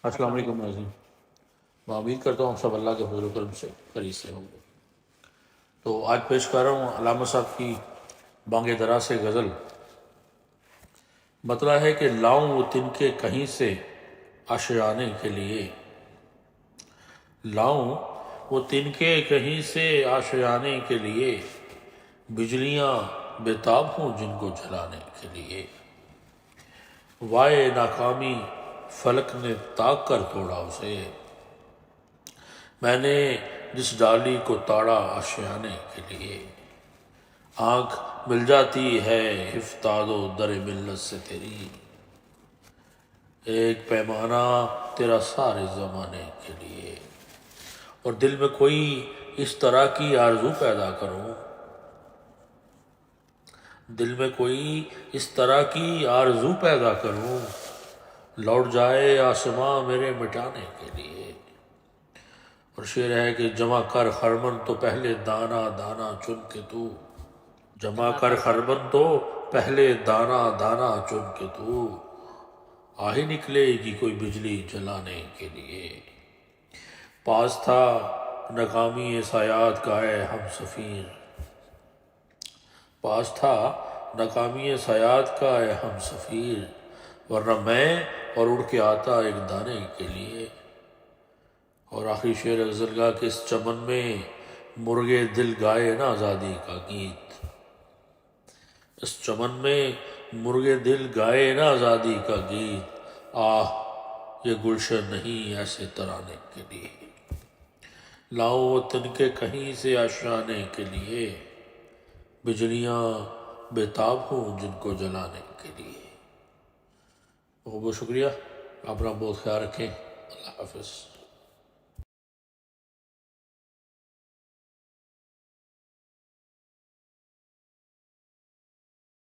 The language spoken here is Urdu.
السلام علیکم ناظرین، میں امید کرتا ہوں سب اللہ کے فضل و کرم سے قریب سے ہوں گے۔ تو آج پیش کر رہا ہوں علامہ صاحب کی بانگ درا سے غزل۔ مطلب ہے کہ لاؤں وہ تنکے کہیں سے آشیانے کے لیے، لاؤں وہ تنکے کہیں سے آشیانے کے لیے، بجلیاں بےتاب ہوں جن کو جلانے کے لیے۔ وائے ناکامی فلک نے تاک کر توڑا اسے، میں نے جس ڈالی کو تاڑا آشیانے کے لیے۔ آنکھ مل جاتی ہے افتاد و در ملت سے تیری، ایک پیمانہ تیرا سارے زمانے کے لیے۔ اور دل میں کوئی اس طرح کی آرزو پیدا کروں، دل میں کوئی اس طرح کی آرزو پیدا کروں، لوٹ جائے آسماں میرے مٹانے کے لیے۔ اور شعر ہے کہ جمع کر خرمن تو پہلے دانا دانا چن کے تو، جمع کر خرمن تو پہلے دانا دانا چن کے تو، آ ہی نکلے گی کوئی بجلی جلانے کے لیے۔ پاس تھا ناکامی سایات کا اے ہم سفیر، پاس تھا ناکامی سایات کا اے ہم سفیر، ورنہ میں اور اڑ کے آتا ایک دانے کے لیے۔ اور آخری شعر غزل کا کہ اس چمن میں مرغے دل گائے نا آزادی کا گیت، اس چمن میں مرغے دل گائے نا آزادی کا گیت، آہ یہ گلشن نہیں ایسے ترانے کے لیے۔ لاؤں وہ تنکے کہیں سے آشیانے کے لیے، بجلیاں بےتاب ہوں جن کو جلانے کے لیے۔ بہت بہت شکریہ، اپنا بہت خیال رکھیں، اللہ حافظ۔